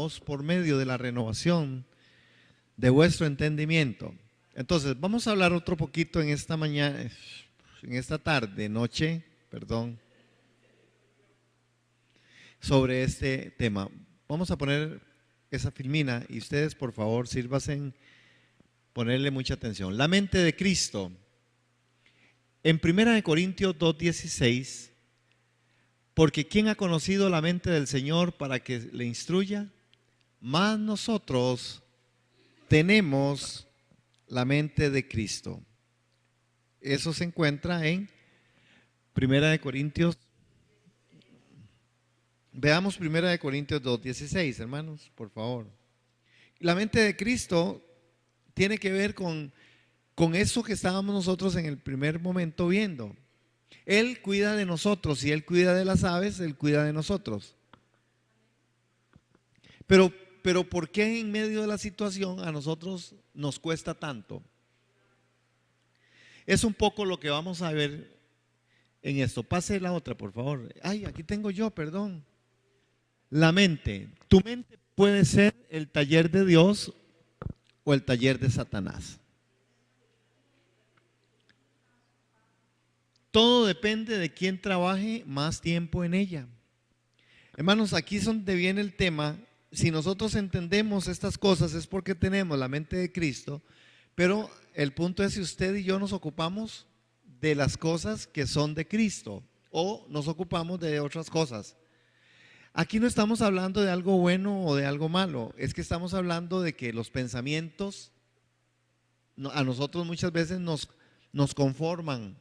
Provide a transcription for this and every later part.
transformados por medio de la renovación de vuestro entendimiento. Entonces, vamos a hablar otro poquito en esta mañana, en esta tarde, noche, perdón, sobre este tema. Vamos a poner esa filmina y ustedes, por favor, sírvanse en ponerle mucha atención. La mente de Cristo. En 1 Corintios 2:16, porque ¿quién ha conocido la mente del Señor para que le instruya? Mas nosotros tenemos la mente de Cristo. Eso se encuentra en 1 Corintios. Veamos 1 Corintios 2:16, hermanos, por favor. La mente de Cristo tiene que ver con eso que estábamos nosotros en el primer momento viendo. Él cuida de nosotros y Él cuida de las aves, Él cuida de nosotros. Pero ¿por qué en medio de la situación a nosotros nos cuesta tanto? Es un poco lo que vamos a ver en esto. Pase la otra, por favor. Ay, aquí tengo yo, perdón. La mente. Tu mente puede ser el taller de Dios o el taller de Satanás. Todo depende de quién trabaje más tiempo en ella. Hermanos, aquí es donde viene el tema. Si nosotros entendemos estas cosas es porque tenemos la mente de Cristo, pero el punto es si usted y yo nos ocupamos de las cosas que son de Cristo o nos ocupamos de otras cosas. Aquí no estamos hablando de algo bueno o de algo malo, es que estamos hablando de que los pensamientos a nosotros muchas veces nos conforman.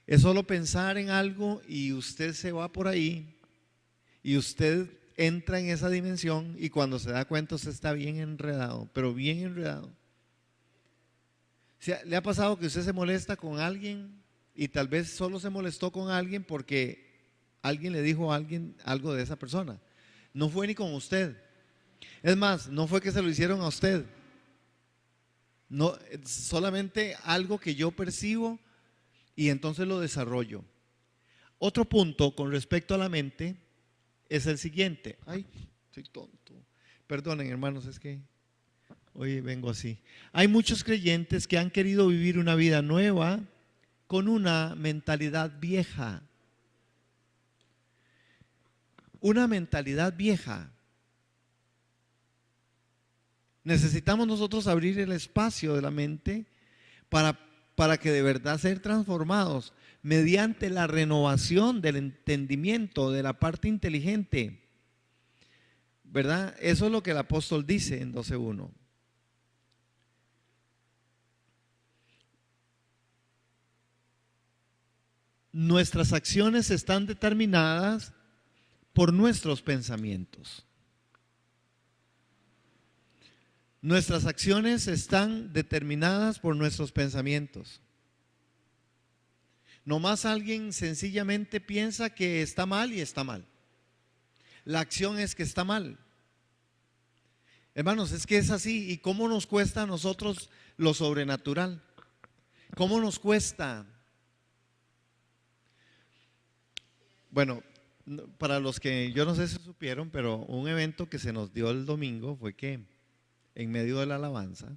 Es solo pensar en algo y usted se va por ahí y usted entra en esa dimensión y cuando se da cuenta usted está bien enredado, pero bien enredado. ¿Le ha pasado que usted se molesta con alguien y tal vez solo se molestó con alguien porque alguien le dijo a alguien algo de esa persona? No fue ni con usted. Es más, no fue que se lo hicieron a usted. No, solamente algo que yo percibo y entonces lo desarrollo. Otro punto con respecto a la mente es el siguiente. Ay, soy tonto. Perdonen, hermanos, es que hoy vengo así. Hay muchos creyentes que han querido vivir una vida nueva con una mentalidad vieja. Una mentalidad vieja. Necesitamos nosotros abrir el espacio de la mente para que de verdad ser transformados mediante la renovación del entendimiento, de la parte inteligente. ¿Verdad? Eso es lo que el apóstol dice en 12:1. Nuestras acciones están determinadas por nuestros pensamientos. Nuestras acciones están determinadas por nuestros pensamientos. Nomás alguien sencillamente piensa que está mal y está mal. La acción es que está mal. Hermanos, es que es así. ¿Y cómo nos cuesta a nosotros lo sobrenatural? ¿Cómo nos cuesta? Bueno, para los que yo no sé si supieron, pero un evento que se nos dio el domingo fue que en medio de la alabanza,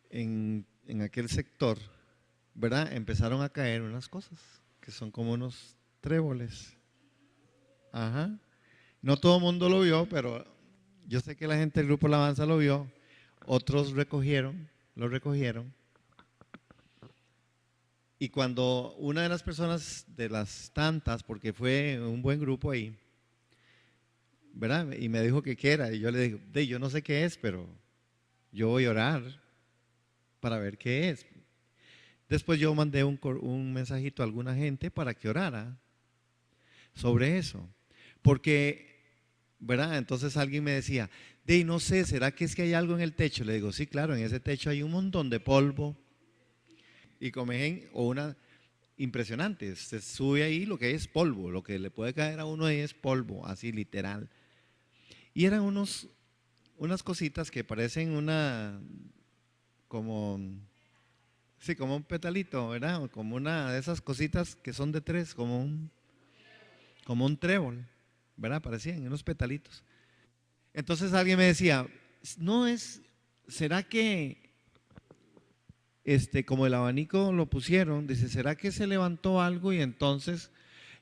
en aquel sector, ¿verdad? Empezaron a caer unas cosas que son como unos tréboles. Ajá. No todo el mundo lo vio, pero yo sé que la gente del grupo Alabanza lo vio. Otros lo recogieron. Y cuando una de las personas de las tantas, porque fue un buen grupo ahí, ¿verdad? Y me dijo que qué era. Y yo le dije, yo no sé qué es, pero yo voy a orar para ver qué es. Después yo mandé un mensajito a alguna gente para que orara sobre eso. Porque, ¿verdad? Entonces alguien me decía, no sé, ¿será que es que hay algo en el techo? Le digo, sí, claro, en ese techo hay un montón de polvo. Y impresionante, se sube ahí lo que es polvo, lo que le puede caer a uno ahí es polvo, así literal. Y eran unas cositas que parecen como, sí, como un petalito, ¿verdad? Como una de esas cositas que son de tres, como un trébol. ¿verdad? Parecían unos petalitos. Entonces alguien me decía, no es, ¿será que como el abanico lo pusieron, dice, ¿será que se levantó algo? Y entonces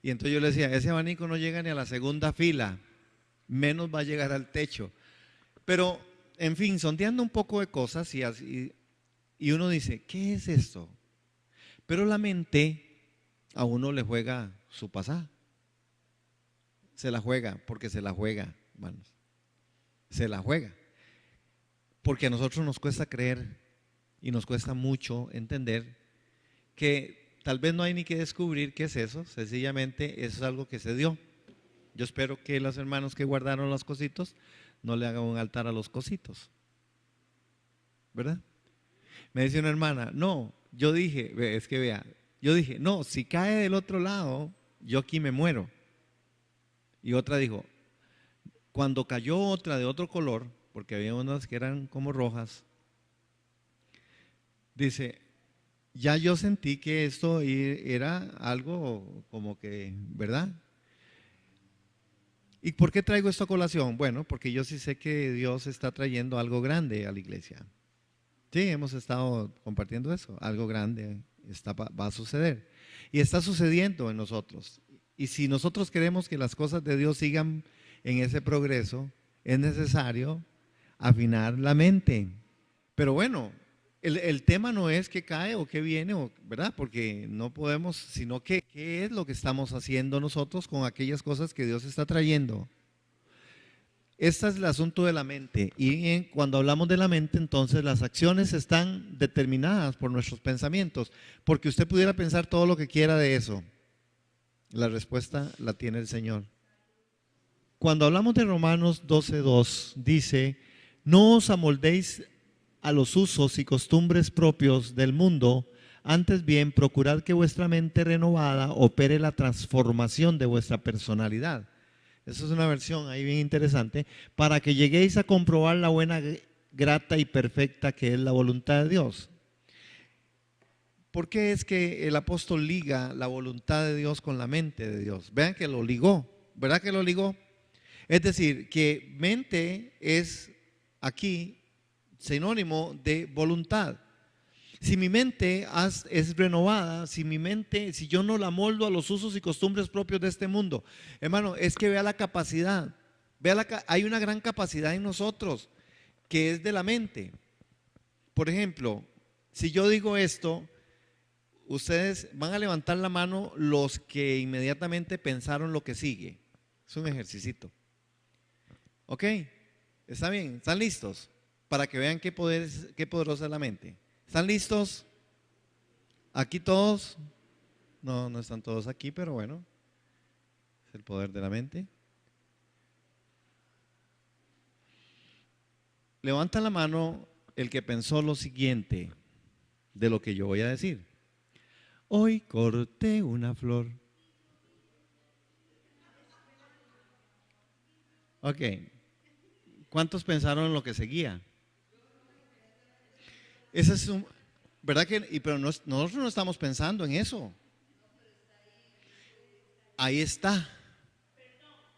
yo le decía, ese abanico no llega ni a la segunda fila, menos va a llegar al techo. Pero, en fin, sondeando un poco de cosas y así, y uno dice, ¿qué es esto? Pero la mente a uno le juega su pasada. Se la juega, porque se la juega, hermanos. Se la juega. Porque a nosotros nos cuesta creer y nos cuesta mucho entender que tal vez no hay ni que descubrir qué es eso, sencillamente eso es algo que se dio. Yo espero que los hermanos que guardaron los cositos no le hagan un altar a los cositos, ¿verdad? Me dice una hermana, no, yo dije, es que vea, yo dije, no, si cae del otro lado, yo aquí me muero. Y otra dijo, cuando cayó otra de otro color, porque había unas que eran como rojas, dice, ya yo sentí que esto era algo como que, ¿verdad? ¿Y por qué traigo esto a colación? Bueno, porque yo sí sé que Dios está trayendo algo grande a la iglesia. Sí, hemos estado compartiendo eso, algo grande va a suceder. Y está sucediendo en nosotros. Y si nosotros queremos que las cosas de Dios sigan en ese progreso, es necesario afinar la mente. Pero bueno, el tema no es que cae o que viene, ¿verdad? Porque no podemos, sino que qué es lo que estamos haciendo nosotros con aquellas cosas que Dios está trayendo. Este es el asunto de la mente. Y cuando hablamos de la mente, entonces las acciones están determinadas por nuestros pensamientos. Porque usted pudiera pensar todo lo que quiera de eso. La respuesta la tiene el Señor. Cuando hablamos de Romanos 12:2, dice, no os amoldéis a los usos y costumbres propios del mundo, antes bien procurad que vuestra mente renovada opere la transformación de vuestra personalidad. Esa es una versión ahí bien interesante, para que lleguéis a comprobar la buena, grata y perfecta que es la voluntad de Dios. ¿Por qué es que el apóstol liga la voluntad de Dios con la mente de Dios? Vean que lo ligó, ¿verdad que lo ligó? Es decir, que mente es aquí sinónimo de voluntad. Si mi mente es renovada, si yo no la moldo a los usos y costumbres propios de este mundo, hermano, es que vea la capacidad, hay una gran capacidad en nosotros que es de la mente. Por ejemplo, si yo digo esto, ustedes van a levantar la mano los que inmediatamente pensaron lo que sigue. Es un ejercicio. ¿Ok? ¿Está bien? ¿Están listos? Para que vean qué poderosa es la mente. ¿Están listos? ¿Aquí todos? No, no están todos aquí, pero bueno, es el poder de la mente. Levanta la mano el que pensó lo siguiente de lo que yo voy a decir. Hoy corté una flor. Ok. ¿Cuántos pensaron en lo que seguía? Ese es ¿verdad que? Pero nosotros no estamos pensando en eso. Ahí está.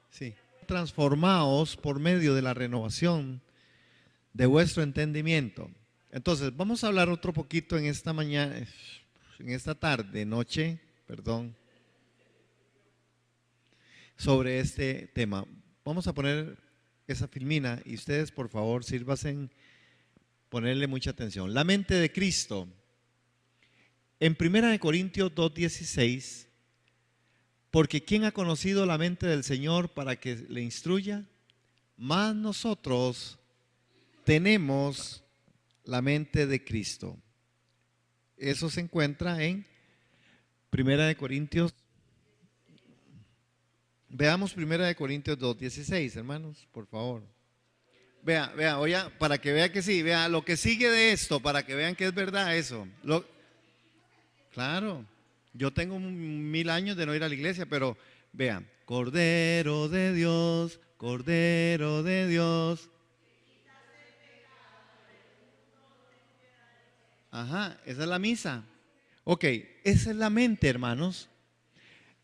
Sí. Transformaos por medio de la renovación de vuestro entendimiento. Entonces, vamos a hablar otro poquito en esta mañana, en esta tarde, noche, perdón, sobre este tema. Vamos a poner esa filmina y ustedes, por favor, sírvanse en ponerle mucha atención. La mente de Cristo. En 1 Corintios 2:16, porque ¿quién ha conocido la mente del Señor para que le instruya? Mas nosotros tenemos la mente de Cristo. Eso se encuentra en 1 Corintios. Veamos 1 Corintios 2:16, hermanos, por favor. Vea, oye, para que vea que sí, vea lo que sigue de esto, para que vean que es verdad eso. Claro, yo tengo 1000 años de no ir a la iglesia, pero vean, Cordero de Dios, Cordero de Dios. Ajá, esa es la misa. Ok, esa es la mente, hermanos.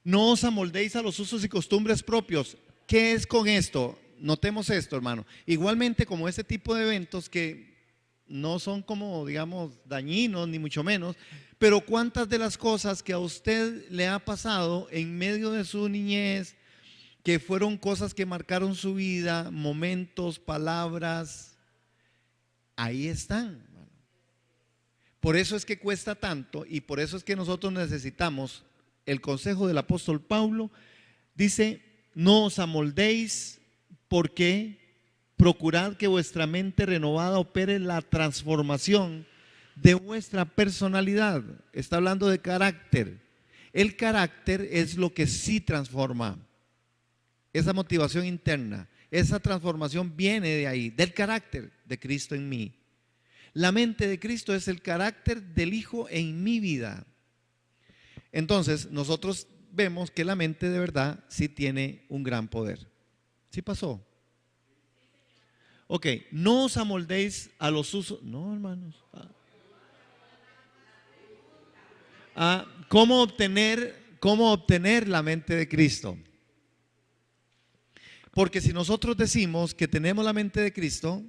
No os amoldéis a los usos y costumbres propios. ¿Qué es con esto? Notemos esto, hermano. Igualmente como ese tipo de eventos que no son como, digamos, dañinos, ni mucho menos, pero cuántas de las cosas que a usted le ha pasado en medio de su niñez, que fueron cosas que marcaron su vida, momentos, palabras, ahí están. Por eso es que cuesta tanto y por eso es que nosotros necesitamos el consejo del apóstol Pablo. Dice, no os amoldéis, porque procurad que vuestra mente renovada opere la transformación de vuestra personalidad. Está hablando de carácter. El carácter es lo que sí transforma. Esa motivación interna, esa transformación viene de ahí, del carácter de Cristo en mí. La mente de Cristo es el carácter del Hijo en mi vida. Entonces, nosotros vemos que la mente de verdad sí tiene un gran poder. ¿Sí pasó? Ok, no os amoldéis a los usos. No, hermanos. ¿Cómo obtener la mente de Cristo? Porque si nosotros decimos que tenemos la mente de Cristo,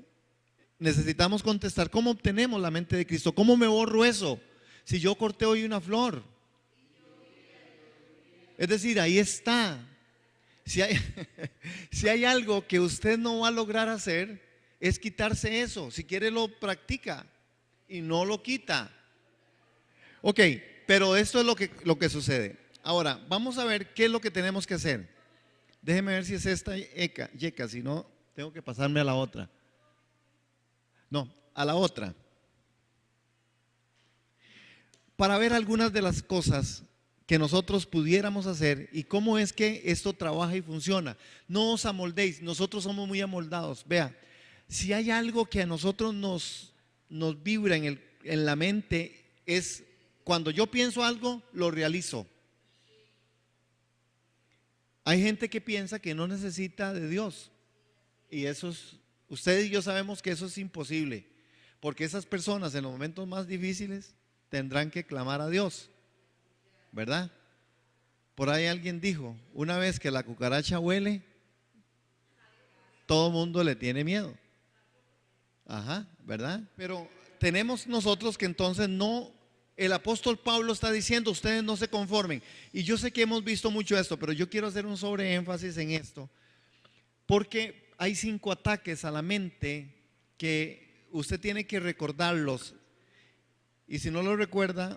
necesitamos contestar, ¿cómo obtenemos la mente de Cristo? ¿Cómo me borro eso? Si yo corté hoy una flor. Es decir, ahí está. Si hay, si hay algo que usted no va a lograr hacer, es quitarse eso. Si quiere lo practica y no lo quita. Ok, pero esto es lo que sucede. Ahora, vamos a ver qué es lo que tenemos que hacer. Déjeme ver si es esta yeca, si no, tengo que pasarme a la otra. No, a la otra. Para ver algunas de las cosas que nosotros pudiéramos hacer y cómo es que esto trabaja y funciona. No os amoldéis, nosotros somos muy amoldados. Vea, si hay algo que a nosotros nos vibra en la mente, es cuando yo pienso algo, lo realizo. Hay gente que piensa que no necesita de Dios y ustedes y yo sabemos que eso es imposible, porque esas personas en los momentos más difíciles tendrán que clamar a Dios, ¿verdad? Por ahí alguien dijo, una vez que la cucaracha huele, todo mundo le tiene miedo. Ajá, ¿verdad? Pero tenemos nosotros que entonces no, el apóstol Pablo está diciendo, ustedes no se conformen. Y yo sé que hemos visto mucho esto, pero yo quiero hacer un sobreénfasis en esto, porque hay 5 ataques a la mente que usted tiene que recordarlos. Y si no lo recuerda,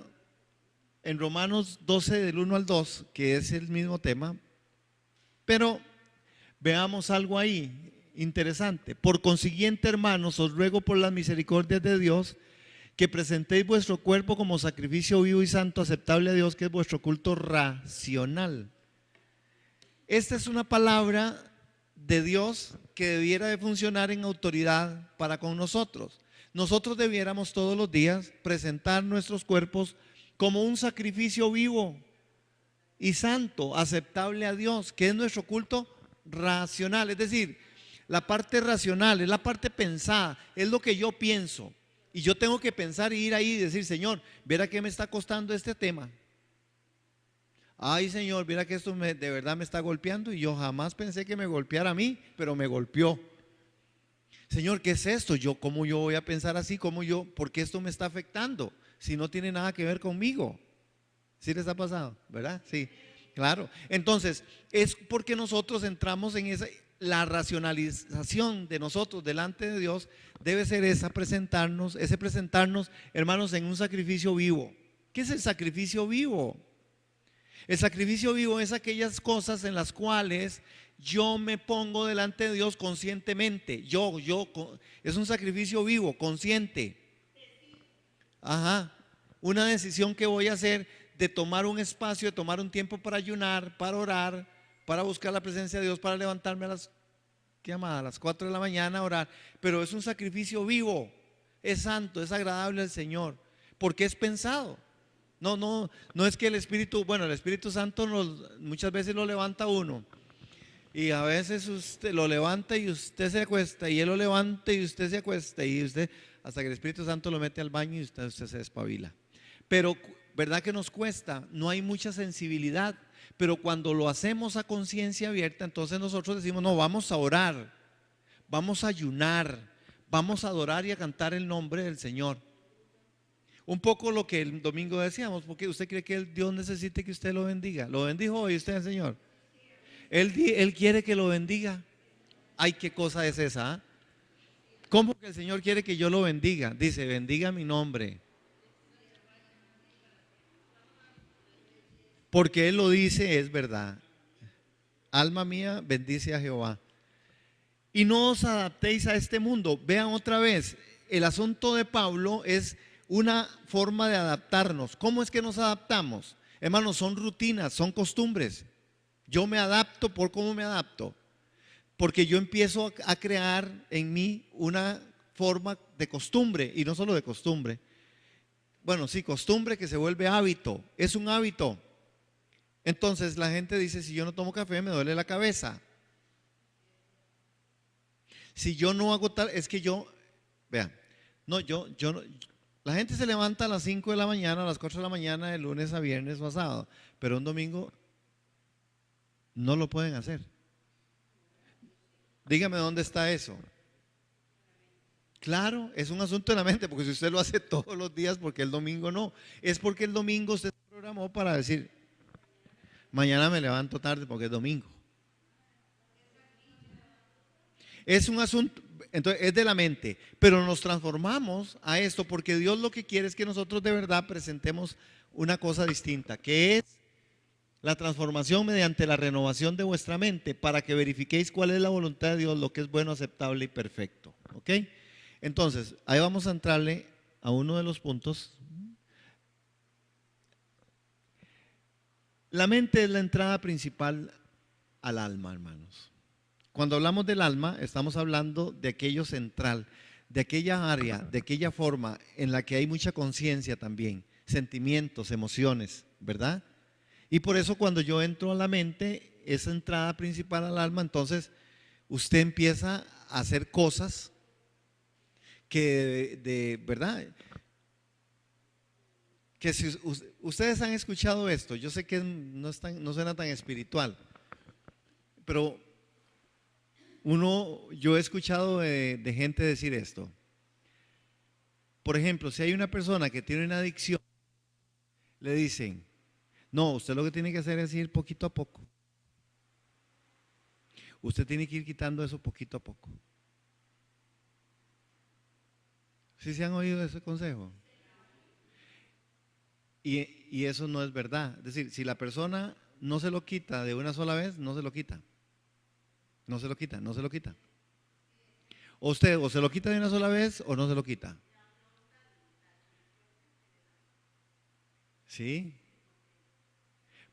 en Romanos 12 del 1 al 2, que es el mismo tema, pero veamos algo ahí interesante. Por consiguiente, hermanos, os ruego por las misericordias de Dios que presentéis vuestro cuerpo como sacrificio vivo y santo, aceptable a Dios, que es vuestro culto racional. Esta es una palabra de Dios que debiera de funcionar en autoridad para con nosotros. Nosotros debiéramos todos los días presentar nuestros cuerpos como un sacrificio vivo y santo, aceptable a Dios, que es nuestro culto racional. Es decir, la parte racional es la parte pensada, es lo que yo pienso. Y yo tengo que pensar y ir ahí y decir, Señor, ¿verá qué me está costando este tema? Ay, Señor, mira que esto de verdad me está golpeando y yo jamás pensé que me golpeara a mí, pero me golpeó. Señor, ¿qué es esto? ¿Cómo yo voy a pensar así? ¿Por qué esto me está afectando? Si no tiene nada que ver conmigo. ¿Sí les ha pasado? ¿Verdad? Sí, claro. Entonces, es porque nosotros entramos en la racionalización de nosotros delante de Dios debe ser ese presentarnos, hermanos, en un sacrificio vivo. ¿Qué es el sacrificio vivo? El sacrificio vivo es aquellas cosas en las cuales yo me pongo delante de Dios conscientemente. Es un sacrificio vivo, consciente. Ajá. Una decisión que voy a hacer de tomar un espacio, de tomar un tiempo para ayunar, para orar, para buscar la presencia de Dios, para levantarme a las 4 de la mañana a orar. Pero es un sacrificio vivo, es santo, es agradable al Señor, porque es pensado. No es que el Espíritu Santo muchas veces lo levanta a uno. Y a veces usted lo levanta y usted se acuesta, y él lo levanta y usted se acuesta, y usted, hasta que el Espíritu Santo lo mete al baño y usted se despabila. Pero, ¿verdad que nos cuesta? No hay mucha sensibilidad. Pero cuando lo hacemos a conciencia abierta, entonces nosotros decimos, no, vamos a orar, vamos a ayunar, vamos a adorar y a cantar el nombre del Señor. Un poco lo que el domingo decíamos, porque usted cree que Dios necesite que usted lo bendiga. ¿Lo bendijo hoy usted, Señor? Él quiere que lo bendiga. Ay, ¿qué cosa es esa? ¿Ah? ¿Cómo que el Señor quiere que yo lo bendiga? Dice, bendiga mi nombre. Porque Él lo dice, es verdad. Alma mía, bendice a Jehová. Y no os adaptéis a este mundo. Vean otra vez, el asunto de Pablo es una forma de adaptarnos. ¿Cómo es que nos adaptamos? Hermanos, son rutinas, son costumbres. Yo me adapto por cómo me adapto. Porque yo empiezo a crear en mí una forma de costumbre, y no solo de costumbre. Bueno, sí, costumbre que se vuelve hábito, es un hábito. Entonces la gente dice, si yo no tomo café me duele la cabeza. Si yo no hago tal, es que yo, vean, no, yo no, la gente se levanta a las 5 de la mañana, a las 4 de la mañana, de lunes a viernes o a sábado, pero un domingo no lo pueden hacer. Dígame dónde está eso. Claro, es un asunto de la mente, porque si usted lo hace todos los días, porque el domingo no, es porque el domingo usted se programó para decir, mañana me levanto tarde porque es domingo. Es un asunto, entonces es de la mente, pero nos transformamos a esto porque Dios lo que quiere es que nosotros de verdad presentemos una cosa distinta, que es la transformación mediante la renovación de vuestra mente para que verifiquéis cuál es la voluntad de Dios, lo que es bueno, aceptable y perfecto. ¿Ok? Entonces, ahí vamos a entrarle a uno de los puntos. La mente es la entrada principal al alma, hermanos. Cuando hablamos del alma, estamos hablando de aquello central, de aquella área, de aquella forma en la que hay mucha conciencia también, sentimientos, emociones, ¿verdad? Y por eso cuando yo entro a la mente, esa entrada principal al alma, entonces usted empieza a hacer cosas que ¿verdad? Que si ustedes han escuchado esto, yo sé que no suena tan espiritual, pero yo he escuchado de gente decir esto. Por ejemplo, si hay una persona que tiene una adicción, le dicen, no, usted lo que tiene que hacer es ir poquito a poco. Usted tiene que ir quitando eso poquito a poco. ¿Sí se han oído ese consejo? Y eso no es verdad. Es decir, si la persona no se lo quita de una sola vez, no se lo quita. No se lo quita, no se lo quita. Usted o se lo quita de una sola vez o no se lo quita. ¿Sí?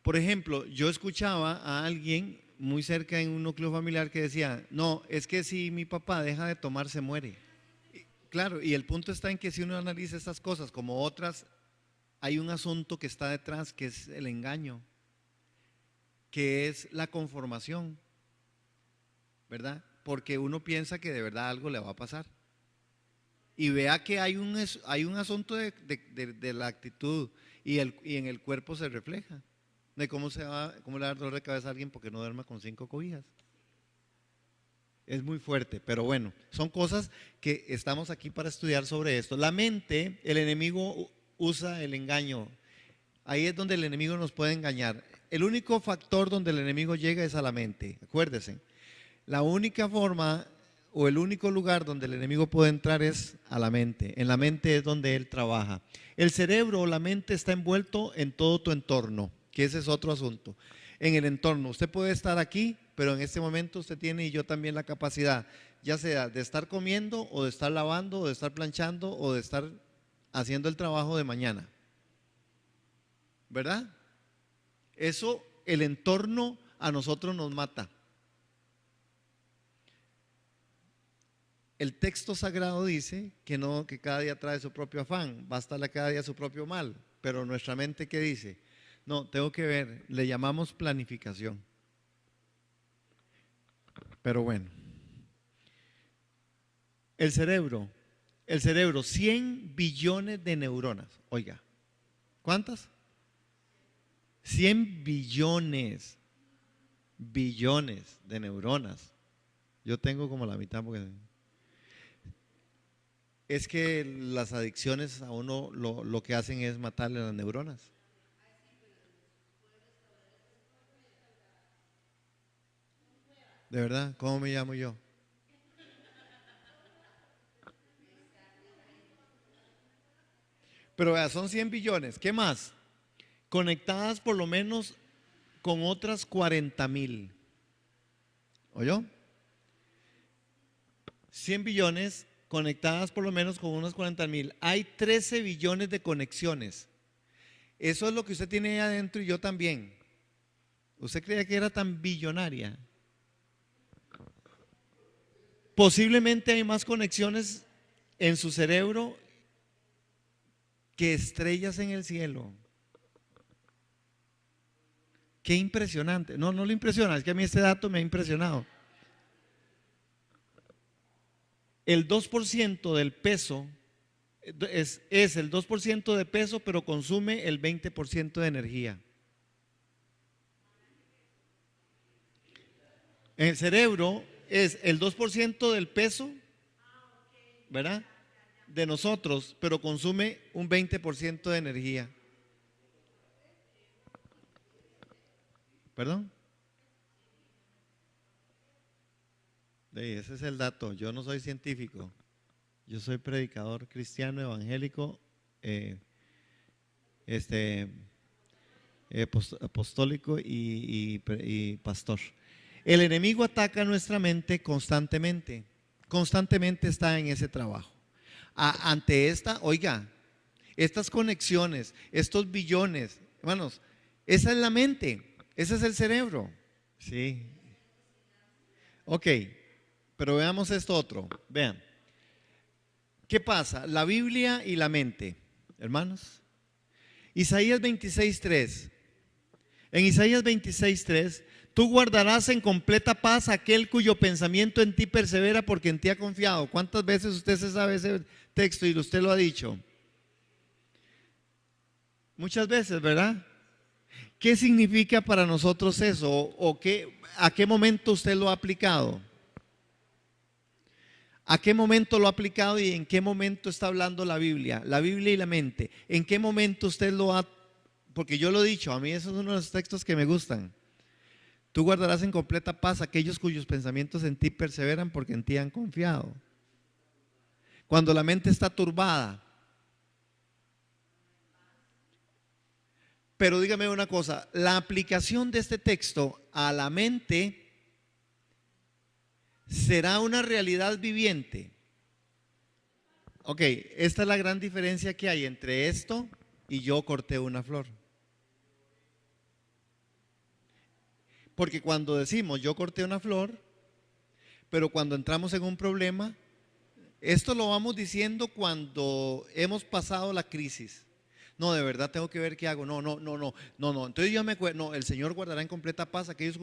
Por ejemplo, yo escuchaba a alguien muy cerca en un núcleo familiar que decía, no, es que si mi papá deja de tomar se muere. Claro, y el punto está en que si uno analiza estas cosas como otras, hay un asunto que está detrás, que es el engaño, que es la conformación, ¿verdad? Porque uno piensa que de verdad algo le va a pasar. Y vea que hay un asunto de la actitud y en el cuerpo se refleja. De cómo le va a dar dolor de cabeza a alguien porque no duerma con 5 cobijas. Es muy fuerte, pero bueno, son cosas que estamos aquí para estudiar sobre esto. La mente, el enemigo usa el engaño. Ahí es donde el enemigo nos puede engañar. El único factor donde el enemigo llega es a la mente. Acuérdense, la única forma o el único lugar donde el enemigo puede entrar es a la mente. En la mente es donde él trabaja. El cerebro o la mente está envuelto en todo tu entorno, que ese es otro asunto. En el entorno, usted puede estar aquí, pero en este momento usted tiene y yo también la capacidad, ya sea de estar comiendo o de estar lavando o de estar planchando o de estar haciendo el trabajo de mañana. ¿Verdad? Eso, el entorno a nosotros nos mata. El texto sagrado dice que no, que cada día trae su propio afán, basta cada día su propio mal, pero nuestra mente, ¿qué dice? No, tengo que ver, le llamamos planificación. Pero bueno, el cerebro, 100 billones de neuronas, oiga, ¿cuántas? 100 billones de neuronas. Yo tengo como la mitad porque es que las adicciones a uno lo que hacen es matarle las neuronas. De verdad, ¿cómo me llamo yo? Pero vea, son 100 billones. ¿Qué más? Conectadas por lo menos con otras 40.000. ¿Oyó? 100 billones conectadas por lo menos con unas 40.000. Hay 13 billones de conexiones. Eso es lo que usted tiene ahí adentro y yo también. ¿Usted creía que era tan billonaria? Posiblemente hay más conexiones en su cerebro que estrellas en el cielo. Qué impresionante. No, no le impresiona, es que a mí este dato me ha impresionado. El 2% del peso es el 2% de peso, pero consume el 20% de energía. En el cerebro es el 2% del peso, ¿verdad? De nosotros, pero consume un 20% de energía. ¿Perdón? Ese es el dato. Yo no soy científico. Yo soy predicador cristiano, evangélico, eh, este, apostólico y pastor. El enemigo ataca nuestra mente constantemente. Constantemente está en ese trabajo. Ante esta, oiga, estas conexiones, estos billones, hermanos, esa es la mente, ese es el cerebro. Sí. Ok, pero veamos esto otro. Vean, ¿qué pasa? La Biblia y la mente, hermanos. Isaías 26:3. En Isaías 26:3, tú guardarás en completa paz aquel cuyo pensamiento en ti persevera porque en ti ha confiado. ¿Cuántas veces usted se sabe ese texto y usted lo ha dicho? Muchas veces, ¿verdad? ¿Qué significa para nosotros eso? ¿O a qué momento usted lo ha aplicado? ¿A qué momento lo ha aplicado y en qué momento está hablando la Biblia? La Biblia y la mente. ¿En qué momento usted lo ha? Porque yo lo he dicho, a mí esos son uno de los textos que me gustan. Tú guardarás en completa paz aquellos cuyos pensamientos en ti perseveran porque en ti han confiado. Cuando la mente está turbada. Pero dígame una cosa, la aplicación de este texto a la mente será una realidad viviente. Ok, esta es la gran diferencia que hay entre esto y yo corté una flor. Porque cuando decimos yo corté una flor, pero cuando entramos en un problema, esto lo vamos diciendo cuando hemos pasado la crisis. No, de verdad tengo que ver qué hago. No, no, no, no, no, no. Entonces yo me acuerdo, no, el Señor guardará en completa paz a aquellos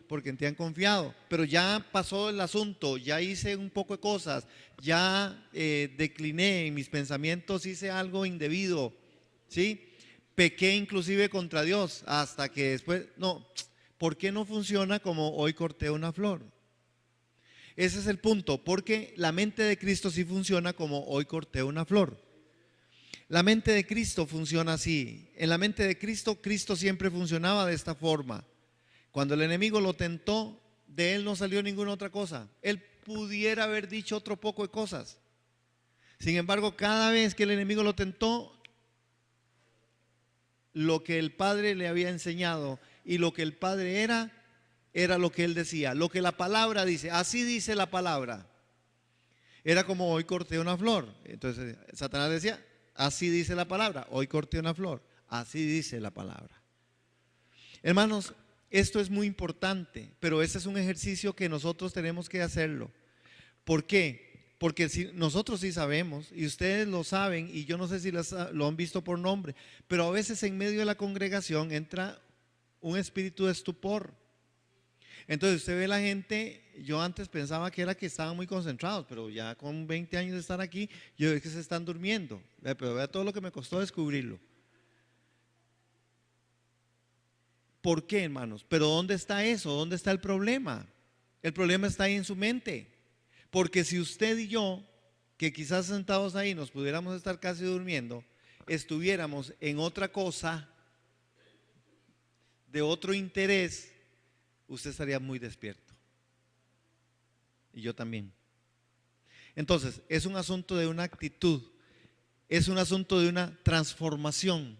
porque en ti han confiado. Pero ya pasó el asunto, ya hice un poco de cosas, ya decliné en mis pensamientos, hice algo indebido, ¿sí? Pequé inclusive contra Dios hasta que después, no, ¿por qué no funciona como hoy corté una flor? Ese es el punto, porque la mente de Cristo sí funciona como hoy corté una flor. La mente de Cristo funciona así. En la mente de Cristo, Cristo siempre funcionaba de esta forma. Cuando el enemigo lo tentó, de él no salió ninguna otra cosa. Él pudiera haber dicho otro poco de cosas. Sin embargo, cada vez que el enemigo lo tentó, lo que el Padre le había enseñado y lo que el Padre era lo que él decía. Lo que la palabra dice, así dice la palabra. Era como hoy corté una flor. Entonces Satanás decía, así dice la palabra, hoy corté una flor, así dice la palabra. Hermanos, esto es muy importante, pero este es un ejercicio que nosotros tenemos que hacerlo. ¿Por qué? Porque si nosotros sí sabemos, y ustedes lo saben, y yo no sé si lo han visto por nombre, pero a veces en medio de la congregación entra un espíritu de estupor. Entonces usted ve la gente, yo antes pensaba que era que estaban muy concentrados, pero ya con 20 años de estar aquí, yo veo que se están durmiendo. Pero vea todo lo que me costó descubrirlo. ¿Por qué, hermanos? Pero ¿dónde está eso? ¿Dónde está el problema? El problema está ahí en su mente. Porque si usted y yo, que quizás sentados ahí nos pudiéramos estar casi durmiendo, estuviéramos en otra cosa, de otro interés, usted estaría muy despierto. Y yo también. Entonces, es un asunto de una actitud, es un asunto de una transformación.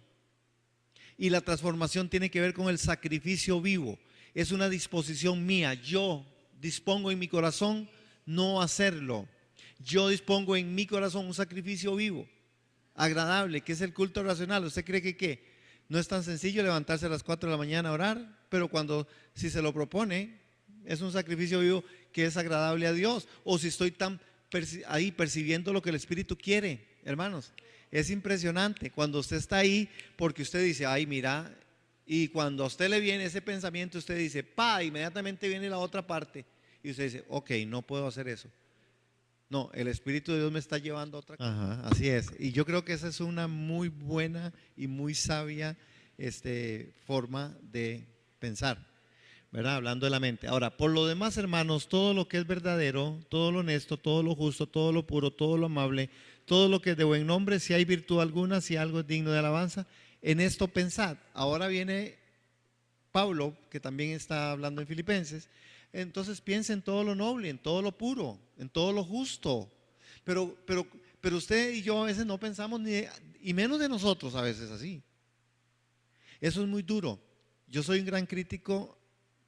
Y la transformación tiene que ver con el sacrificio vivo. Es una disposición mía. Yo dispongo en mi corazón no hacerlo. Yo dispongo en mi corazón un sacrificio vivo, agradable, que es el culto racional. ¿Usted cree que qué? No es tan sencillo levantarse a las 4 de la mañana a orar, pero si se lo propone, es un sacrificio vivo que es agradable a Dios. O si estoy ahí percibiendo lo que el Espíritu quiere, hermanos. Es impresionante cuando usted está ahí, porque usted dice, ay, mira, y cuando a usted le viene ese pensamiento, usted dice, inmediatamente viene la otra parte, y usted dice, ok, no puedo hacer eso. No, el Espíritu de Dios me está llevando a otra cosa. Ajá, así es. Y yo creo que esa es una muy buena y muy sabia forma de pensar, ¿verdad? Hablando de la mente. Ahora, por lo demás, hermanos, todo lo que es verdadero, todo lo honesto, todo lo justo, todo lo puro, todo lo amable, todo lo que es de buen nombre, si hay virtud alguna, si algo es digno de alabanza, en esto pensad. Ahora viene Pablo, que también está hablando en Filipenses. Entonces piensa en todo lo noble, en todo lo puro, en todo lo justo. Pero usted y yo a veces no pensamos y menos de nosotros a veces así. Eso es muy duro. Yo soy un gran crítico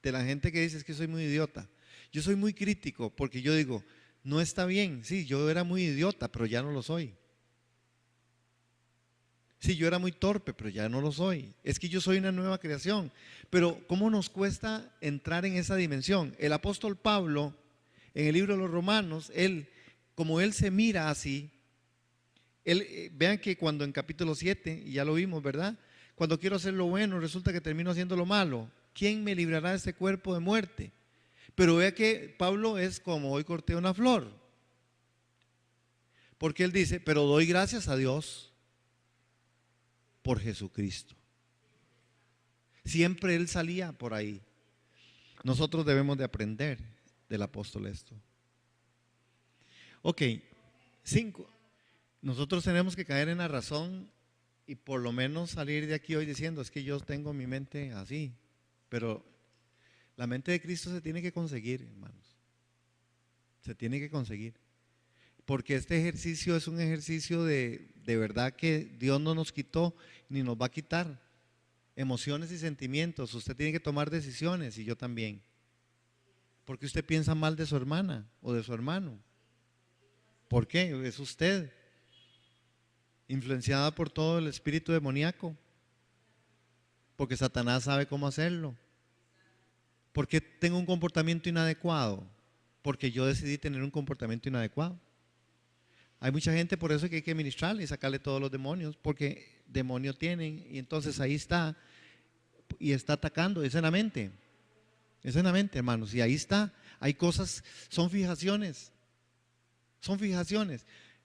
de la gente que dice es que soy muy idiota. Yo soy muy crítico porque yo digo, no está bien. Sí, yo era muy idiota, pero ya no lo soy. Sí, yo era muy torpe, pero ya no lo soy. Es que yo soy una nueva creación. Pero ¿cómo nos cuesta entrar en esa dimensión? El apóstol Pablo, en el libro de los Romanos, como él se mira así, vean que cuando en capítulo 7, y ya lo vimos, ¿verdad? Cuando quiero hacer lo bueno, resulta que termino haciendo lo malo. ¿Quién me librará de este cuerpo de muerte? Pero vea que Pablo es como hoy corté una flor. Porque él dice, pero doy gracias a Dios por Jesucristo. Siempre él salía por ahí. Nosotros debemos de aprender del apóstol esto. Ok, 5. Nosotros tenemos que caer en la razón y por lo menos salir de aquí hoy diciendo, es que yo tengo mi mente así. Pero la mente de Cristo se tiene que conseguir, hermanos. Se tiene que conseguir. Porque este ejercicio es un ejercicio de verdad que Dios no nos quitó ni nos va a quitar. Emociones y sentimientos. Usted tiene que tomar decisiones y yo también. Porque usted piensa mal de su hermana o de su hermano. ¿Por qué? Es usted. Influenciada por todo el espíritu demoníaco. Porque Satanás sabe cómo hacerlo. ¿Por qué tengo un comportamiento inadecuado? Porque yo decidí tener un comportamiento inadecuado. Hay mucha gente, por eso que hay que ministrarle y sacarle todos los demonios, porque demonios tienen, y entonces ahí está, y está atacando, es en la mente, hermanos, y ahí está, hay cosas, son fijaciones.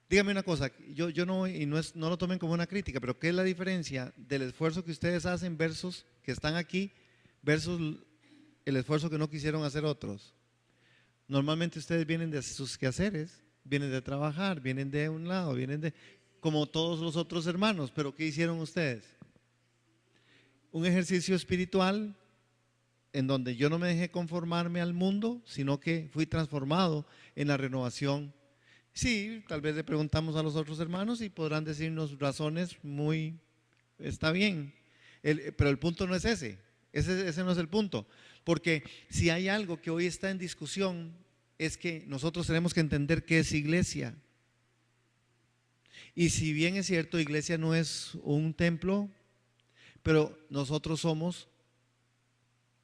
Dígame una cosa, yo no, y no lo tomen como una crítica, pero ¿qué es la diferencia del esfuerzo que ustedes hacen versus que están aquí, versus el esfuerzo que no quisieron hacer otros? Normalmente ustedes vienen de sus quehaceres, vienen de trabajar, vienen de un lado, vienen de, como todos los otros hermanos, pero ¿qué hicieron ustedes? Un ejercicio espiritual en donde yo no me dejé conformarme al mundo, sino que fui transformado en la renovación. Sí, tal vez le preguntamos a los otros hermanos y podrán decirnos razones está bien, pero el punto no es ese no es el punto, porque si hay algo que hoy está en discusión es que nosotros tenemos que entender qué es iglesia. Y si bien es cierto, iglesia no es un templo, pero nosotros somos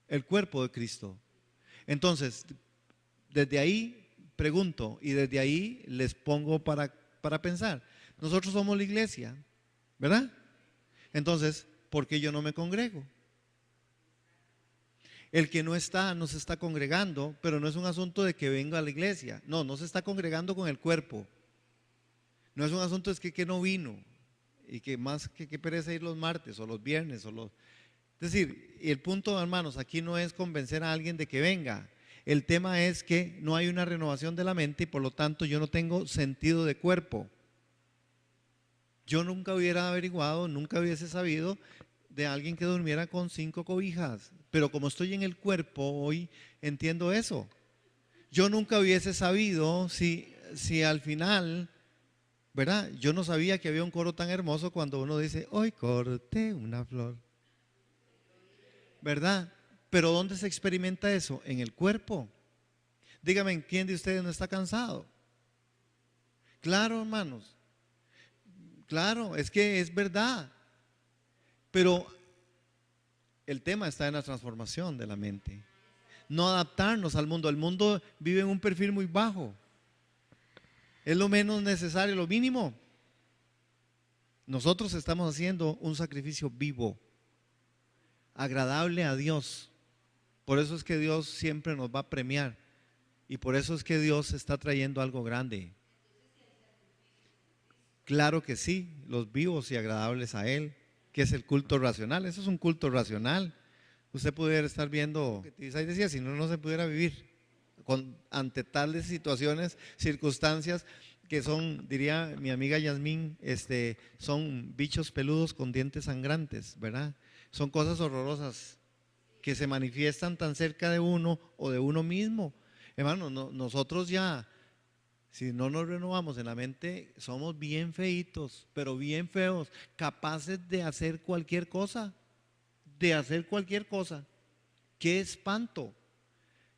el cuerpo de Cristo. Entonces, desde ahí pregunto y desde ahí les pongo para pensar. Nosotros somos la iglesia, ¿verdad? Entonces, ¿por qué yo no me congrego? El que no se está congregando, pero no es un asunto de que venga a la iglesia. No se está congregando con el cuerpo. No es un asunto de que no vino y que más que pereza ir los martes o los viernes Es decir, y el punto, hermanos, aquí no es convencer a alguien de que venga. El tema es que no hay una renovación de la mente y por lo tanto yo no tengo sentido de cuerpo. Yo nunca hubiera averiguado, nunca hubiese sabido de alguien que durmiera con 5 cobijas. Pero como estoy en el cuerpo hoy, entiendo eso. Yo nunca hubiese sabido si al final, ¿verdad? Yo no sabía que había un coro tan hermoso cuando uno dice, hoy corté una flor. ¿Verdad? Pero ¿dónde se experimenta eso? En el cuerpo. Dígame, ¿quién de ustedes no está cansado? Claro, hermanos. Claro, es que es verdad. Pero el tema está en la transformación de la mente. No adaptarnos al mundo. El mundo vive en un perfil muy bajo. Es lo menos necesario, lo mínimo. Nosotros estamos haciendo un sacrificio vivo, agradable a Dios. Por eso es que Dios siempre nos va a premiar. Y por eso es que Dios está trayendo algo grande. Claro que sí, los vivos y agradables a Él, que es el culto racional. Eso es un culto racional. Usted pudiera estar viendo, Tisay decía, si no, no se pudiera vivir ante tales situaciones, circunstancias que son, diría mi amiga Yasmín, son bichos peludos con dientes sangrantes, ¿verdad? Son cosas horrorosas que se manifiestan tan cerca de uno o de uno mismo. Hermano, nosotros ya, si no nos renovamos en la mente, somos bien feitos, pero bien feos, capaces de hacer cualquier cosa, de hacer cualquier cosa. ¡Qué espanto!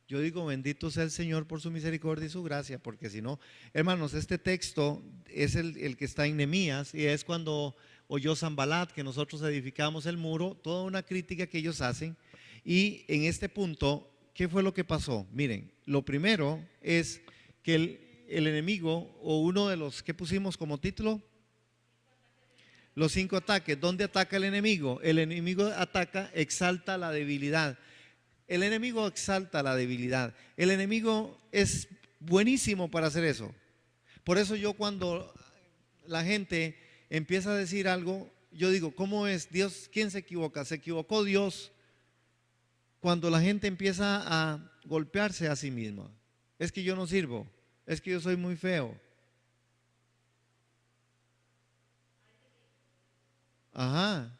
Yo digo, bendito sea el Señor por su misericordia y su gracia, porque si no, hermanos, este texto es el que está en Nehemías y es cuando oyó Sanbalat que nosotros edificamos el muro, toda una crítica que ellos hacen. Y en este punto, ¿qué fue lo que pasó? Miren, lo primero es que el enemigo, o uno de los que pusimos como título, los 5 ataques. ¿Dónde ataca el enemigo? El enemigo ataca, exalta la debilidad. El enemigo exalta la debilidad. El enemigo es buenísimo para hacer eso. Por eso yo cuando la gente empieza a decir algo, yo digo, ¿cómo es Dios? ¿Quién se equivoca? ¿Se equivocó Dios? Cuando la gente empieza a golpearse a sí misma. Es que yo no sirvo, es que yo soy muy feo. Ajá.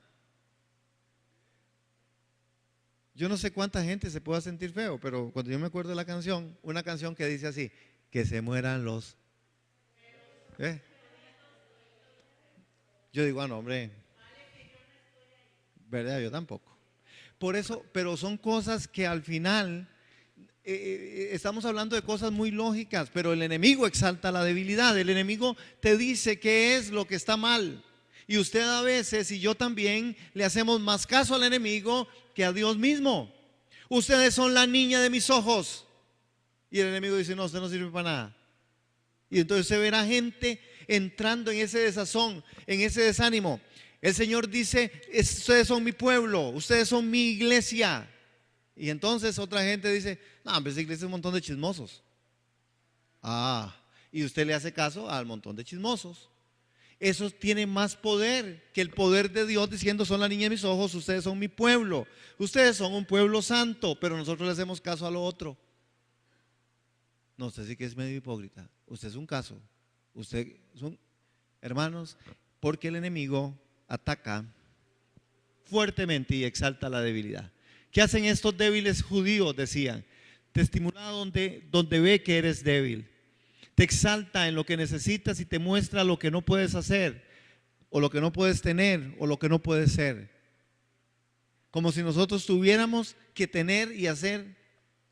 Yo no sé cuánta gente se pueda sentir feo, pero cuando yo me acuerdo de la canción, una canción que dice así, que se mueran los. ¿Eh? Yo digo, ah, no, hombre, ¿verdad? Yo tampoco. Por eso, pero son cosas que al final estamos hablando de cosas muy lógicas, pero el enemigo exalta la debilidad. El enemigo te dice qué es lo que está mal. Y usted a veces y yo también le hacemos más caso al enemigo que a Dios mismo. Ustedes son la niña de mis ojos. Y el enemigo dice, no, usted no sirve para nada. Y entonces se verá gente entrando en ese desazón, en ese desánimo. El Señor dice, ustedes son mi pueblo, ustedes son mi iglesia. Y entonces otra gente dice, no, hombre, esa iglesia es un montón de chismosos. Ah, y usted le hace caso al montón de chismosos. Eso tiene más poder que el poder de Dios diciendo, son la niña de mis ojos, ustedes son mi pueblo. Ustedes son un pueblo santo, pero nosotros le hacemos caso a lo otro. No, usted sí que es medio hipócrita. Usted es un caso. Usted son hermanos, porque el enemigo ataca fuertemente y exalta la debilidad. ¿Qué hacen estos débiles judíos? Decían, te estimula donde ve que eres débil. Te exalta en lo que necesitas y te muestra lo que no puedes hacer, o lo que no puedes tener, o lo que no puedes ser. Como si nosotros tuviéramos que tener y hacer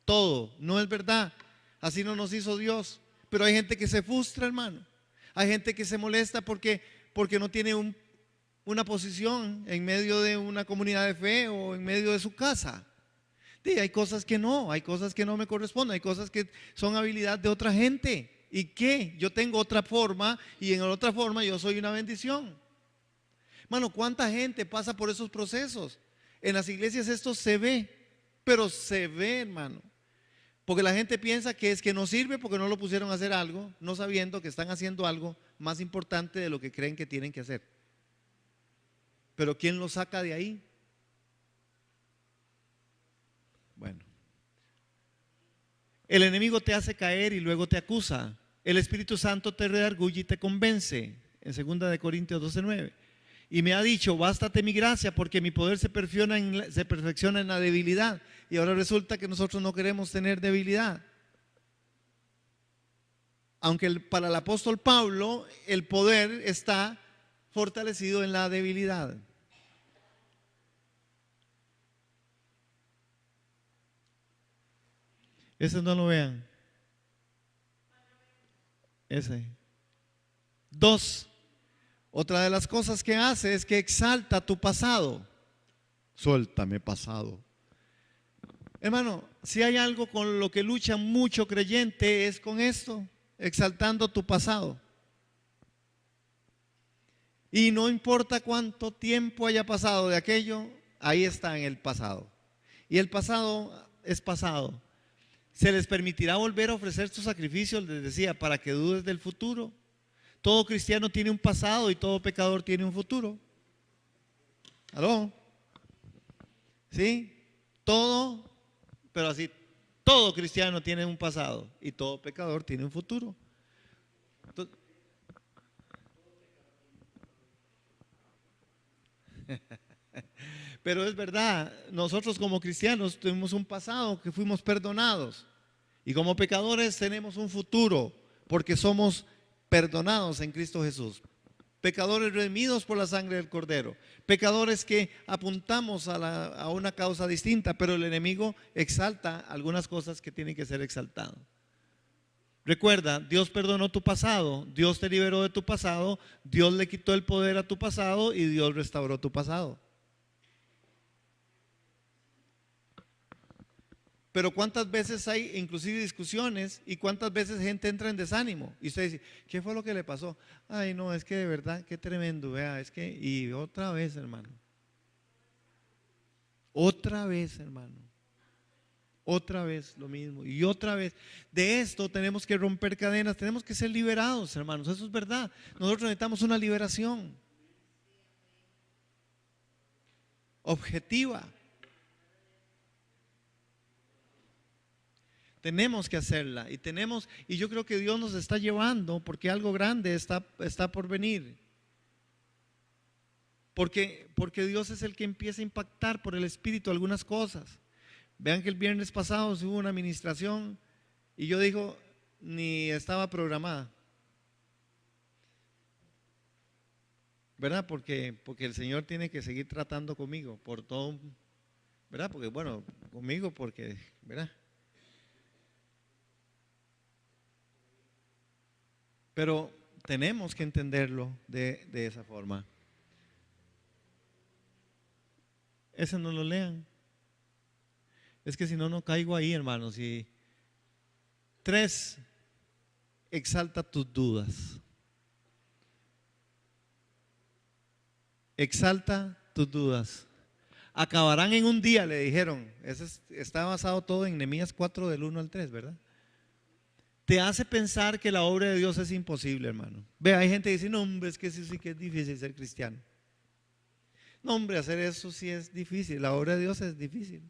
todo. No es verdad. Así no nos hizo Dios. Pero hay gente que se frustra, hermano. Hay gente que se molesta porque no tiene una posición en medio de una comunidad de fe o en medio de su casa. Sí, hay cosas que no me corresponden, hay cosas que son habilidad de otra gente. ¿Y qué? Yo tengo otra forma y en otra forma yo soy una bendición. Hermano, ¿cuánta gente pasa por esos procesos? En las iglesias esto se ve, pero se ve, hermano. Porque la gente piensa que es que no sirve porque no lo pusieron a hacer algo, no sabiendo que están haciendo algo más importante de lo que creen que tienen que hacer. Pero ¿quién lo saca de ahí? El enemigo te hace caer y luego te acusa. El Espíritu Santo te redarguye y te convence. En 2 Corintios 12:9. Y me ha dicho, bástate mi gracia, porque mi poder se perfecciona en la debilidad. Y ahora resulta que nosotros no queremos tener debilidad. Aunque para el apóstol Pablo el poder está fortalecido en la debilidad. Ese no lo vean. Ese. 2. Otra de las cosas que hace es que exalta tu pasado. Suéltame pasado. Hermano, si hay algo con lo que lucha mucho creyente es con esto, exaltando tu pasado. Y no importa cuánto tiempo haya pasado de aquello, ahí está en el pasado. Y el pasado es pasado. Se les permitirá volver a ofrecer sus sacrificios, les decía, para que dudes del futuro. Todo cristiano tiene un pasado y todo pecador tiene un futuro. ¿Aló? ¿Sí? Todo, pero así, todo cristiano tiene un pasado y todo pecador tiene un futuro. Entonces, pero es verdad, nosotros como cristianos tuvimos un pasado que fuimos perdonados y como pecadores tenemos un futuro porque somos perdonados en Cristo Jesús. Pecadores redimidos por la sangre del Cordero, pecadores que apuntamos a una causa distinta, pero el enemigo exalta algunas cosas que tienen que ser exaltadas. Recuerda, Dios perdonó tu pasado, Dios te liberó de tu pasado, Dios le quitó el poder a tu pasado y Dios restauró tu pasado. Pero cuántas veces hay inclusive discusiones y cuántas veces gente entra en desánimo y usted dice, ¿qué fue lo que le pasó? Ay no, es que de verdad, qué tremendo, vea, es que, y otra vez hermano, otra vez hermano, otra vez lo mismo y otra vez. De esto tenemos que romper cadenas, tenemos que ser liberados hermanos, eso es verdad. Nosotros necesitamos una liberación objetiva. Tenemos que hacerla y yo creo que Dios nos está llevando porque algo grande está por venir. Porque Dios es el que empieza a impactar por el Espíritu algunas cosas. Vean que el viernes pasado hubo una administración y yo digo, ni estaba programada. ¿Verdad? Porque el Señor tiene que seguir tratando conmigo por todo, ¿verdad? Porque bueno, conmigo porque, ¿verdad? Pero tenemos que entenderlo de esa forma. Ese no lo lean. Es que si no, no caigo ahí, hermanos. Y 3, exalta tus dudas. Exalta tus dudas. Acabarán en un día, le dijeron. Está basado todo en Nehemías 4 del 1 al 3, ¿verdad? Te hace pensar que la obra de Dios es imposible, hermano. Ve, hay gente que dice, no hombre, es que sí que es difícil ser cristiano. No hombre, hacer eso sí es difícil. La obra de Dios es difícil.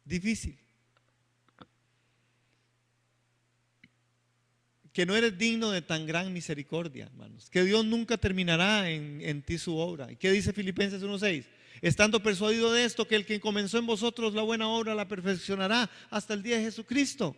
Difícil. Que no eres digno de tan gran misericordia, hermanos. Que Dios nunca terminará en ti su obra. ¿Y qué dice Filipenses 1:6? Estando persuadido de esto, que el que comenzó en vosotros la buena obra la perfeccionará hasta el día de Jesucristo.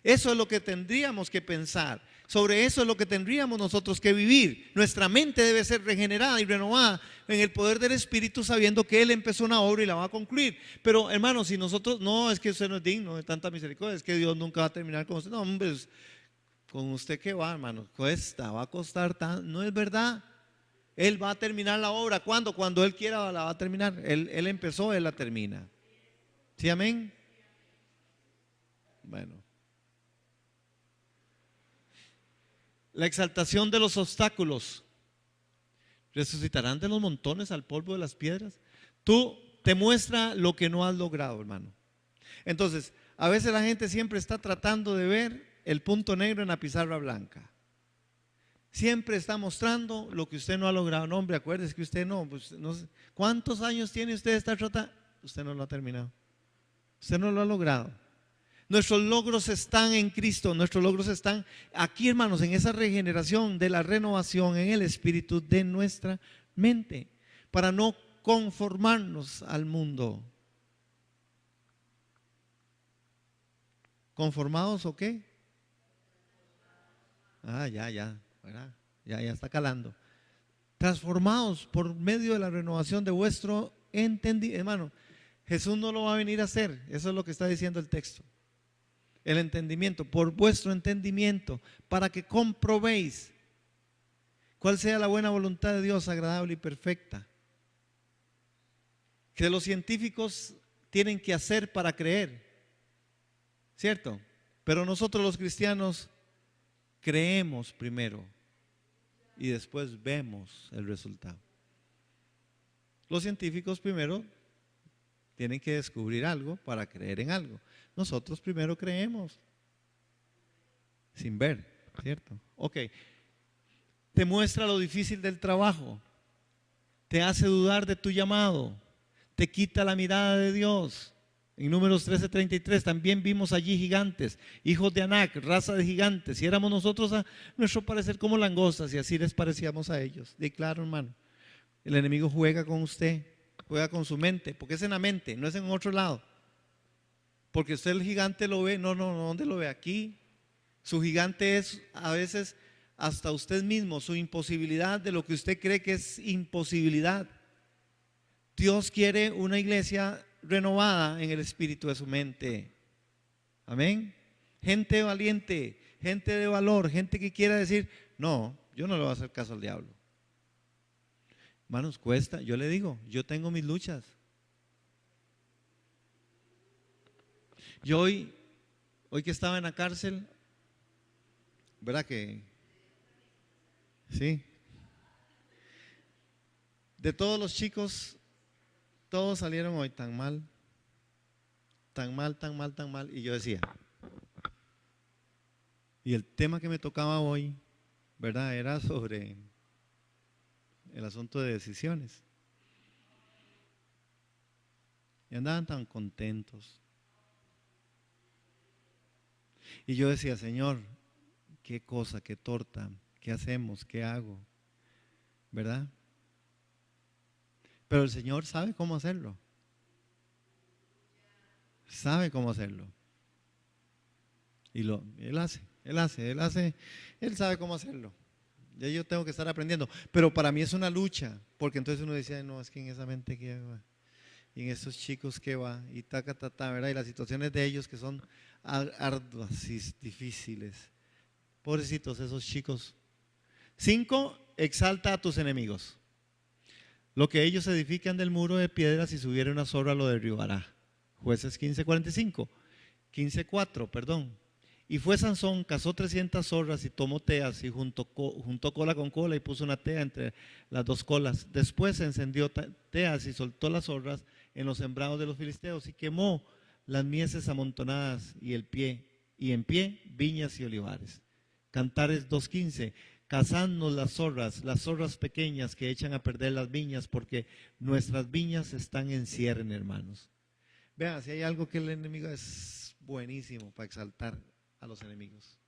Eso es lo que tendríamos que pensar. Sobre eso es lo que tendríamos nosotros que vivir. Nuestra mente debe ser regenerada y renovada en el poder del Espíritu, sabiendo que Él empezó una obra y la va a concluir. Pero hermanos, si nosotros, no, es que usted no es digno de tanta misericordia, es que Dios nunca va a terminar con usted. No, hombre, con usted que va, hermano, va a costar tan, no es verdad. Él va a terminar la obra. ¿Cuándo? Cuando Él quiera la va a terminar. Él empezó, Él la termina. ¿Sí, amén? Bueno. La exaltación de los obstáculos. Resucitarán de los montones al polvo de las piedras. Tú te muestra lo que no has logrado, hermano. Entonces, a veces la gente siempre está tratando de ver el punto negro en la pizarra blanca. Siempre está mostrando lo que usted no ha logrado. No, hombre, acuérdese que usted no, pues, no sé. ¿Cuántos años tiene usted de estar tratando? Usted no lo ha terminado. Usted no lo ha logrado. Nuestros logros están en Cristo, nuestros logros están aquí, hermanos, en esa regeneración de la renovación en el espíritu de nuestra mente, para no conformarnos al mundo. ¿Conformados o qué? Ya, ¿verdad? Ya está calando. Transformados por medio de la renovación de vuestro entendimiento. Hermano, Jesús no lo va a venir a hacer, eso es lo que está diciendo el texto. El entendimiento, por vuestro entendimiento, para que comprobéis cuál sea la buena voluntad de Dios, agradable y perfecta. Que los científicos tienen que hacer para creer, ¿cierto? Pero nosotros los cristianos creemos primero y después vemos el resultado. Los científicos primero tienen que descubrir algo para creer en algo. Nosotros primero creemos sin ver, ¿cierto? Ok. Te muestra lo difícil del trabajo, te hace dudar de tu llamado, te quita la mirada de Dios. En Números 13:33 también vimos allí gigantes, hijos de Anac, raza de gigantes, y éramos nosotros a nuestro parecer como langostas, y así les parecíamos a ellos. Y claro, hermano, el enemigo juega con usted, juega con su mente, porque es en la mente, no es en otro lado. Porque usted el gigante lo ve, no, ¿dónde lo ve? Aquí. Su gigante es a veces hasta usted mismo, su imposibilidad de lo que usted cree que es imposibilidad. Dios quiere una iglesia renovada en el espíritu de su mente. Amén. Gente valiente, gente de valor, gente que quiera decir, no, yo no le voy a hacer caso al diablo. Hermanos, cuesta, yo le digo, yo tengo mis luchas. Yo hoy que estaba en la cárcel, ¿verdad que? Sí. De todos los chicos, todos salieron hoy tan mal, tan mal, tan mal, tan mal. Y yo decía, y el tema que me tocaba hoy, ¿verdad? Era sobre el asunto de decisiones. Y andaban tan contentos. Y yo decía, Señor, qué cosa, qué torta, qué hacemos, qué hago, ¿verdad? Pero el Señor sabe cómo hacerlo. Sabe cómo hacerlo. Y Él sabe cómo hacerlo. Ya yo tengo que estar aprendiendo. Pero para mí es una lucha, porque entonces uno decía, no, es que en esa mente que va, y en esos chicos que va, y ¿verdad? Y las situaciones de ellos que son arduas y difíciles. Pobrecitos esos chicos. 5, exalta a tus enemigos. Lo que ellos edifican del muro de piedras, si subiera una zorra lo derribará. Jueces 15:45. 15:4, perdón. Y fue Sansón, cazó 300 zorras y tomó teas y juntó cola con cola y puso una tea entre las dos colas. Después se encendió teas y soltó las zorras en los sembrados de los filisteos y quemó las mieses amontonadas y en pie viñas y olivares. Cantares 2:15. Cazadnos las zorras pequeñas que echan a perder las viñas, porque nuestras viñas están en cierne, hermanos. Vean, si hay algo que el enemigo es buenísimo para exaltar a los enemigos.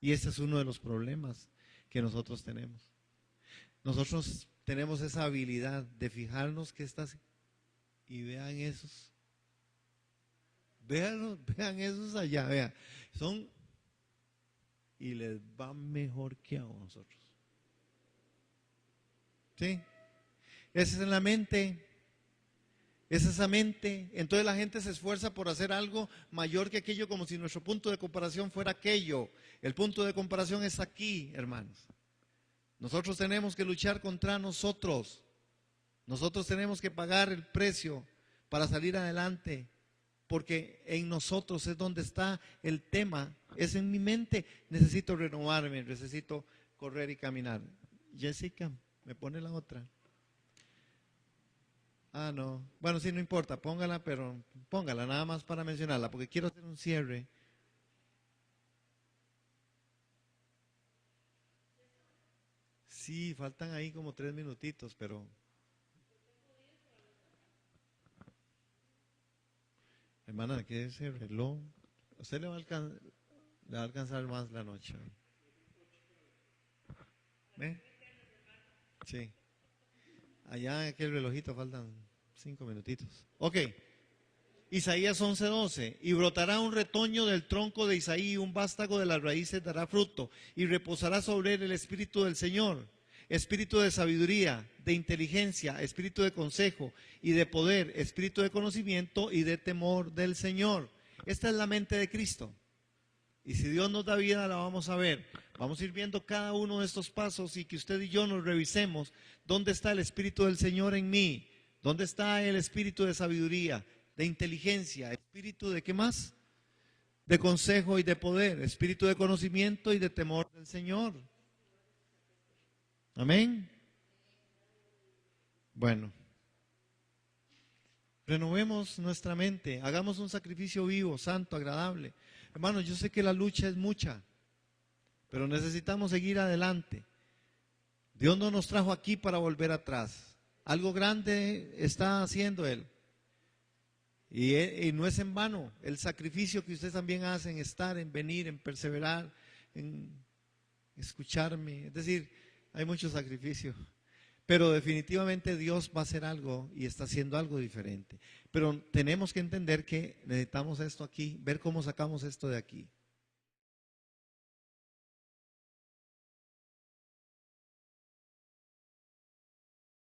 Y este es uno de los problemas que nosotros tenemos. Nosotros tenemos esa habilidad de fijarnos que estás y vean esos. Vean esos allá, vean. Son y les va mejor que a nosotros. ¿Sí? Esa es en la mente. Es esa mente. Entonces la gente se esfuerza por hacer algo mayor que aquello, como si nuestro punto de comparación fuera aquello. El punto de comparación es aquí, hermanos. Nosotros tenemos que luchar contra nosotros. Nosotros tenemos que pagar el precio para salir adelante, porque en nosotros es donde está el tema. Es en mi mente. Necesito renovarme, necesito correr y caminar. Jessica, ¿me pone la otra? Ah, no. Bueno, sí, no importa, póngala, pero póngala nada más para mencionarla, porque quiero hacer un cierre. Sí, faltan ahí como 3 minutitos, pero Hermana, ¿qué es ese reloj? A usted le va a alcanzar más la noche. ¿Ve? Sí. Allá en aquel relojito faltan 5 minutitos. Ok. Isaías 11:12. Y brotará un retoño del tronco de Isaí, un vástago de las raíces dará fruto, y reposará sobre él el espíritu del Señor, espíritu de sabiduría, de inteligencia, espíritu de consejo y de poder, espíritu de conocimiento y de temor del Señor. Esta es la mente de Cristo. Y si Dios nos da vida, la vamos a ver. Vamos a ir viendo cada uno de estos pasos y que usted y yo nos revisemos dónde está el espíritu del Señor en mí, dónde está el espíritu de sabiduría, de inteligencia, espíritu de ¿qué más? De consejo y de poder, espíritu de conocimiento y de temor del Señor. Amén. Bueno, renovemos nuestra mente, hagamos un sacrificio vivo, santo, agradable. Hermanos, yo sé que la lucha es mucha, pero necesitamos seguir adelante. Dios no nos trajo aquí para volver atrás. Algo grande está haciendo Él. Y no es en vano el sacrificio que ustedes también hacen, estar, en venir, en perseverar, en escucharme. Es decir, hay mucho sacrificio. Pero definitivamente Dios va a hacer algo y está haciendo algo diferente. Pero tenemos que entender que necesitamos esto aquí, ver cómo sacamos esto de aquí.